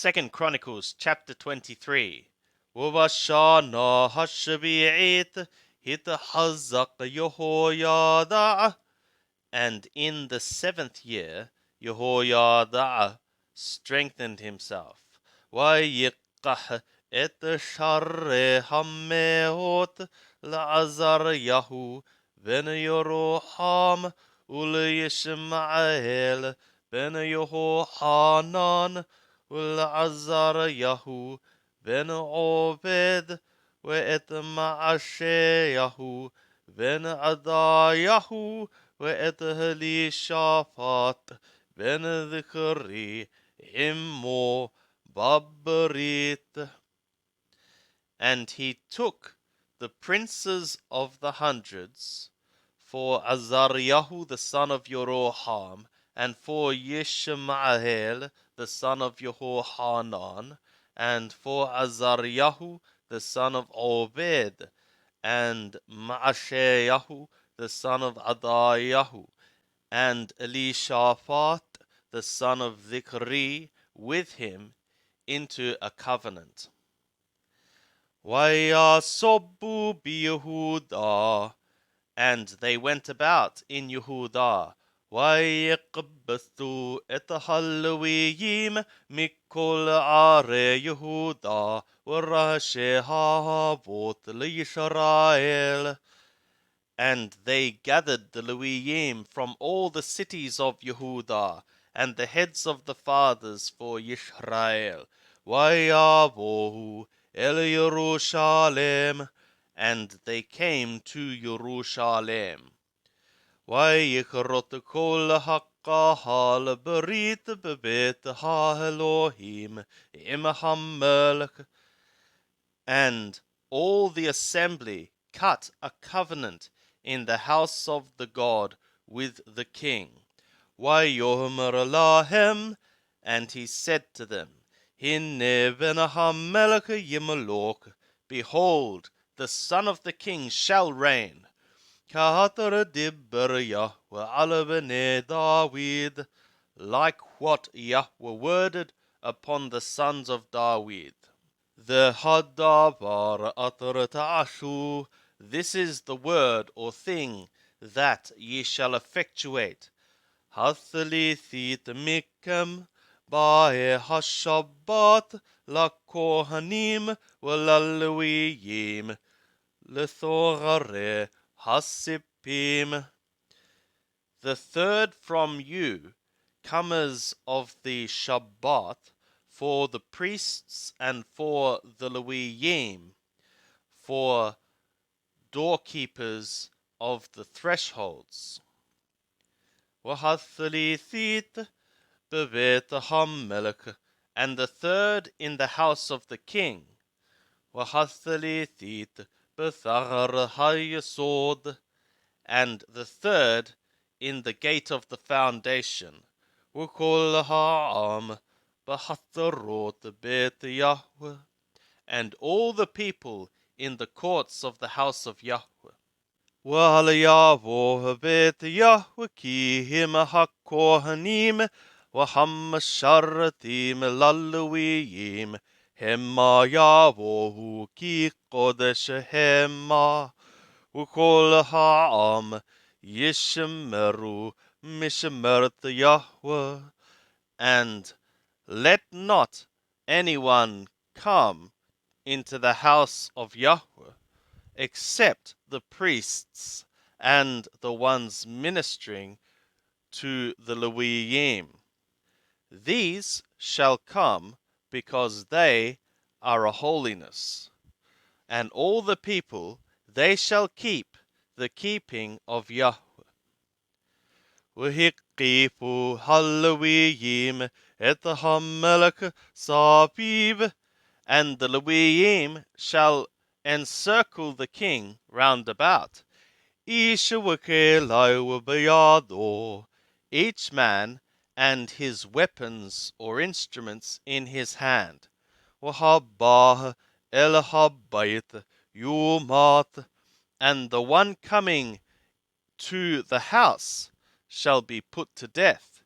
2 Chronicles chapter 23. وبشرنا هالشبيعيت هتحزق يهويادع. And in the 7th year, Jehoiada strengthened himself. ويقح شر همهوت لعزرياhu ben يروحام وليشمعيل ben يهوحانان ولعزرياhu ben عبيد وإت معشياhu ben عداياhu وإت هليشافات ben ذكري إمو Babrit. And he took the princes of the hundreds, for Azariahu the son of Jeroham, and for Yishmael the son of Jehohanan, and for Azariahu the son of Obed, and Maasheyahu the son of Adayahu, and Elishaphat the son of Zikri with him, into a covenant. Wayasobu biYehuda, and they went about in Yehuda. Wayqbethu et halawiyim mikol are Yehuda warashehavot leYisrael. And they gathered the Lewiyim from all the cities of Yehuda, and the heads of the fathers for Yisrael. Wayavohu el Yerushalem, and they came to Jerusalem. Wayikrot kol hakahal berit bebet ha-Elohim im ha-Melech. And all the assembly cut a covenant in the house of the God with the king. Wayomer lahem, and he said to them, Hinne ben ha-Melech yimelok, behold, the son of the king shall reign. Kahatar dibber Yahweh ala bnei David, like what Yahweh worded upon the sons of David. The hadavar atar ta'ashu, this is the word or thing that ye shall effectuate. Hathalithit mikem ba'e hashabbat la kohanim walalawiyim lethorare hasipim. The third from you, comers of the Shabbat, for the priests and for the Lewiyim, for doorkeepers of the thresholds. Wahathalithit bevet ha-Melech, and the third in the house of the king. Wahathalithit bethar ha-Yesod, and the third in the gate of the foundation. Ukol ha'am b'hatarot bet Yahweh, and all the people in the courts of the house of Yahweh. Wa'alayavo bet Yahweh ki him ha'kohanim wa'hamasharatim lalawiyim hemma yavohu ki kodesh hemma ukol ha'am yishmeru mishmeret Yahweh. And let not anyone come into the house of Yahweh except the priests and the ones ministering to the Lewiyim. These shall come because they are a holiness. And all the people, they shall keep the keeping of Yahweh. V'hikifu ha-Lewiyim et ha-Melech saviv, and the Lewiyim shall encircle the king round about. Ish v'kelai b'yado, each man and his weapons or instruments in his hand. V'habah el habayit yumat, and the one coming to the house shall be put to death.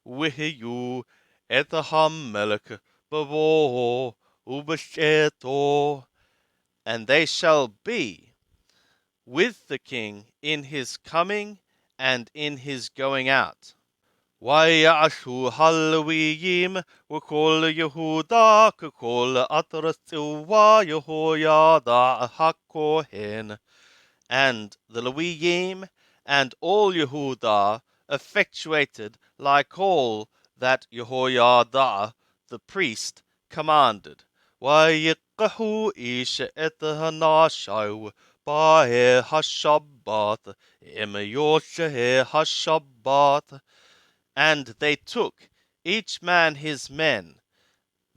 Wihiyu et ha-Melech bavo ubasheto, and they shall be with the king in his coming and in his going out. ويعشوا هالويم وكل يهودا ككل أترسوا يهويادا هكوهن. And the Lewiyim and all Yehudah effectuated like all that Jehoiada the priest commanded. ويقحوا إيش إتهناشوا باه هالشبات إم يوشه هالشبات. And they took each man his men,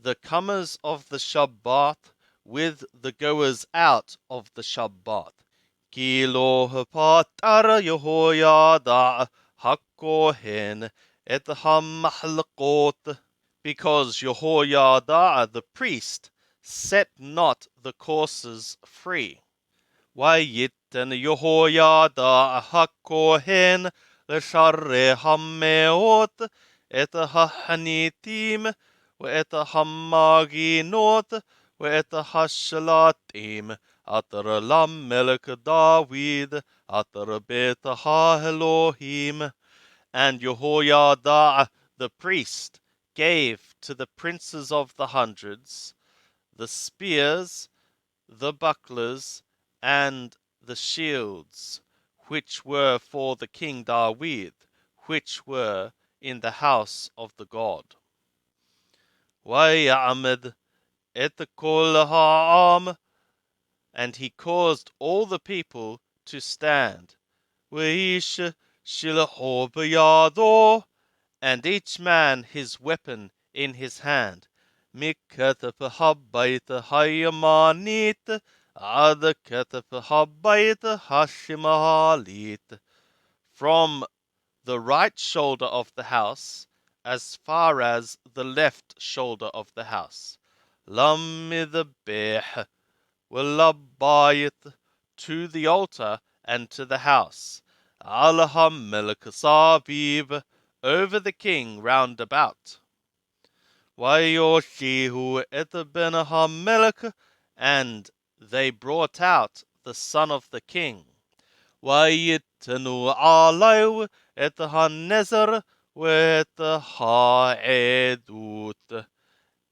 the comers of the Shabbat with the goers out of the Shabbat. Ki lo hapatar Yehoiada hakohen et hamahlakot, because Jehoiada the priest set not the courses free. Vayitten Yehoiada hakohen l'sharre hameot et hahanitim ואת המגינות ואת השלטים אתר למלך דוד אתר בית האלוהים. And Jehoiada the priest gave to the princes of the hundreds the spears, the bucklers, and the shields, which were for the king David, which were in the house of the God. وَيَعْمَدْ et kol ha'am, and he caused all the people to stand. وَإِيش شِلْهُ بِيَادُهُ, and each man his weapon in his hand. مِكَتَفْ هَبَّيْتَ هَيَمَانِيتَ عَدَ كَتَفْ هَبَّيْتَ هَشِمَالِيتَ, from the right shoulder of the house as far as the left shoulder of the house. Lamidbeh walabayit, to the altar and to the house. Alhammelech Sabib, over the king round about. Wayoshihu et ben Hamelech, and they brought out the son of the king. Wayitanu alayu et hanezer wet haedut,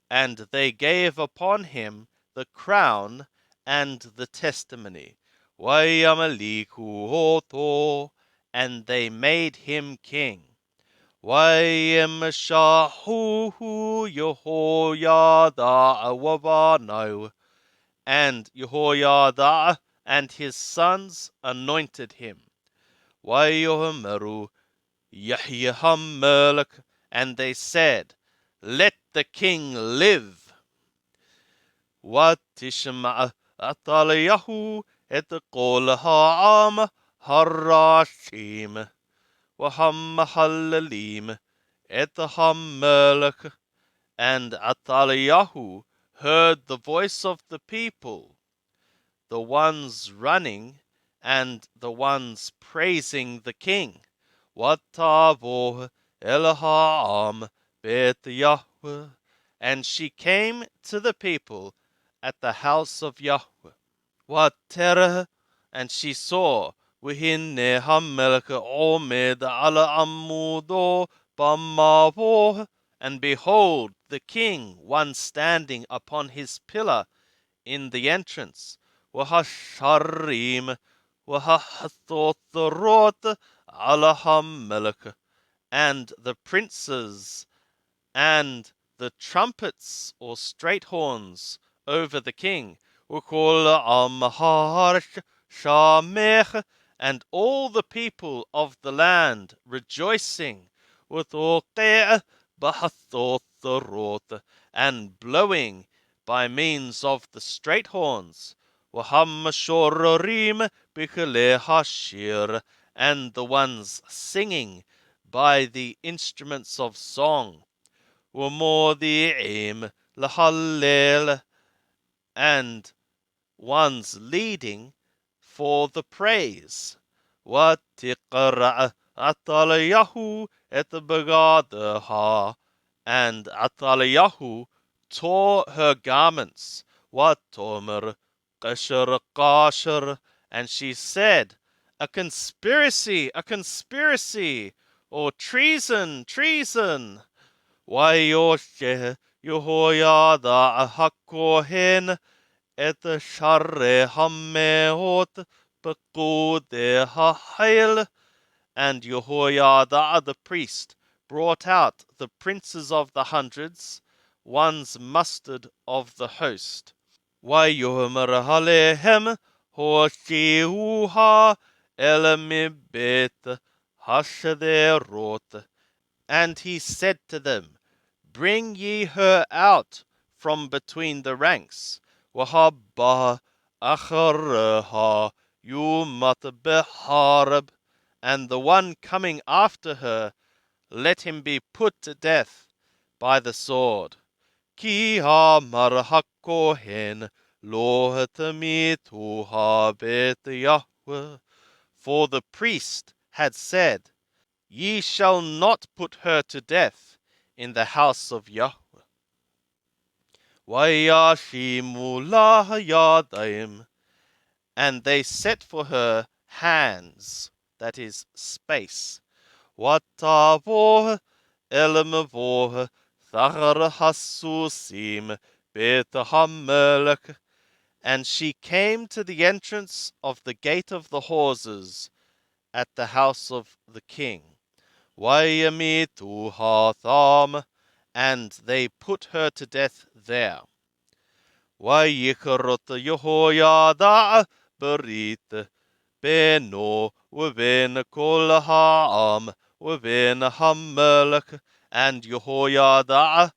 and they gave upon him the crown and the testimony. Wayamaliku, and they made him king. Wayemshahu Yehoiada wabanu, and Jehoiada and his sons anointed him. Wayomeru Yahya HaMelech, and they said, let the king live. Watishma Ataliyahu et kol ha'am harashim wahamahalalim et HaMelech, and Ataliyahu heard the voice of the people, the ones running and the ones praising the king. Watavo Elaham bet Yahweh, and she came to the people at the house of Yahweh. Waterah, and she saw Wihinne Hamelech Omed ala Amudo Bamavo, and behold the king, one standing upon his pillar in the entrance. Wahasharim Wahathothrot ala Hamelech, and the princes and the trumpets or straight horns over the king. Ukol amharsh shamech, and all the people of the land rejoicing. Uthokeh bahathothrot, and blowing by means of the straight horns. Wahamashorim bikhle hashir, and the ones singing by the instruments of song. Wamodi'im lahallel, and ones leading for the praise. Watiqra Ataliyahu et begadaha, and Ataliyahu tore her garments. Watomer qashar qashar, and she said, a conspiracy, a conspiracy, or treason, treason. Wayoshe Yehoyada hakohen et sharre hameot pekude hahail. And Jehoiada the priest brought out the princes of the hundreds, ones mustered of the host. Wayomer halehem hoshiuha elamibet hashaderot. And he said to them, bring ye her out from between the ranks. Wahabba achareha yumat beharab. And the one coming after her, let him be put to death by the sword. Ki hamar hakohen lo hatamitu ha bet Yahweh. For the priest had said, ye shall not put her to death in the house of Yahweh. Wayashimu laha yadaim. And they set for her hands, that is, space. Watavoh elamavoh thachar hasusim bet hamelech. And she came to the entrance of the gate of the horses at the house of the king. Wayamitu hatham, and they put her to death there. Wayikarot Yehoyada berit beno within kol ha'am within hamelech, and Yehoyada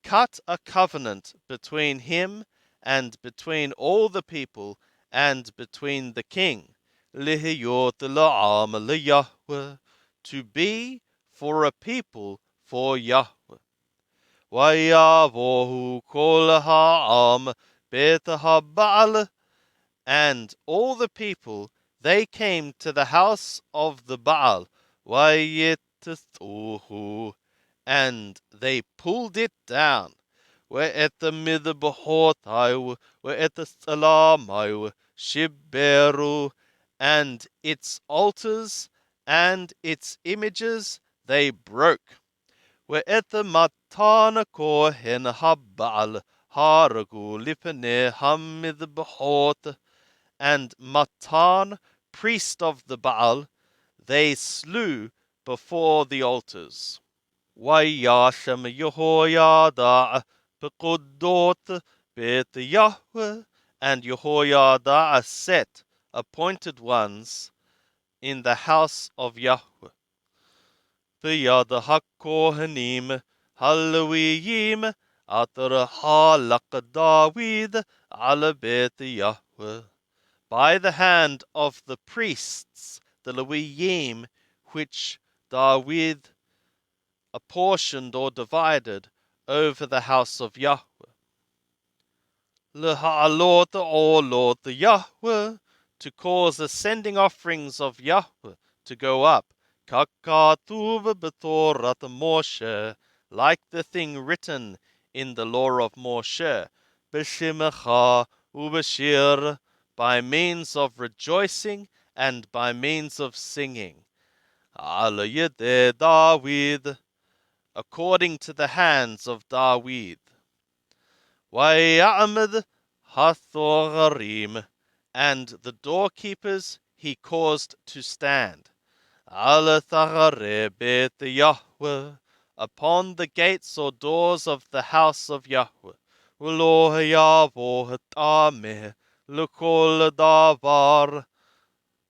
cut a covenant between him and between all the people and between the king, lihiyot la'am liyahweh, to be for a people for Yahweh. Wayavohu kol ha'am bet ha'ba'al, and all the people, they came to the house of the Baal, Wayithuhu, and they pulled it down. We'et the midbehotai, we'et the salamai, shiberu, and its altars and its images they broke. We'et the matana kohen habal, haragu lipene hamidbehot, and Matan, priest of the Baal, they slew before the altars. Wayashem Yehoyada Pekudot Bet Yahweh, and Yehoyada set appointed ones in the house of Yahweh. B'yad HaKohanim Halawiyim Atar Halak David Ala Bet Yahweh, by the hand of the priests, the Lewiyim, which David apportioned or divided over the house of Yahweh. L'ha'alot olot Yahweh, to cause ascending offerings of Yahweh to go up, kakatuv b'torat Moshe, like the thing written in the law of Moshe, b'shimecha u'b'shir, by means of rejoicing and by means of singing. Al yedei David, according to the hands of David. Wayamad hathorim, and the doorkeepers he caused to stand. Al thachare bet Yahweh, upon the gates or doors of the house of Yahweh. Ulo yavo tameh l'kol davar,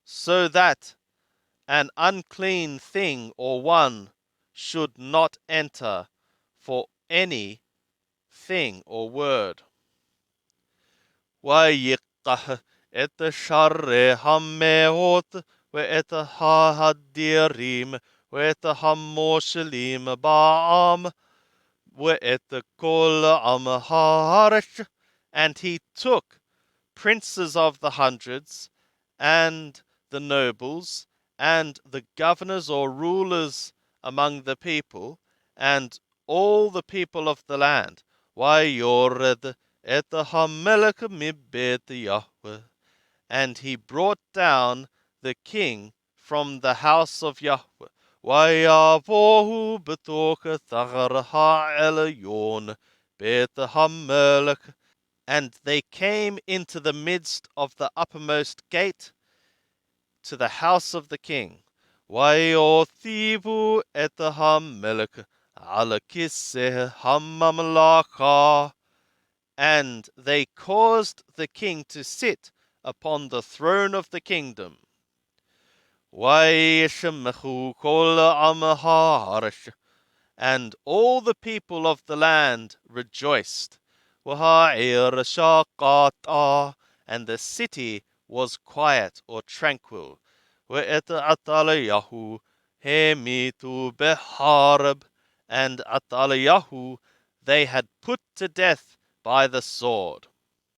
so that an unclean thing or one should not enter for any thing or word. Wayiqah et sharre hameot ve'et ha'hadirim ve'et hamoshelim ba'am ve'et kol am ha'aresh, and he took princes of the hundreds and the nobles and the governors or rulers among the people and all the people of the land. Wayored et hamelech mibet Yahweh. And he brought down the king from the house of Yahweh. Wayavohu betoch thar ha'elyon bet hamelech. And they came into the midst of the uppermost gate to the house of the king. Wayothivu et hamelech ala kiseh hamamlaka. And they caused the king to sit upon the throne of the kingdom. Wayeshmechu kol amaharash. And all the people of the land rejoiced. Waha'ir shaqata. And the city was quiet or tranquil. Wa'et atalayahu hemitu beharab. And Atalayahu they had put to death by the sword.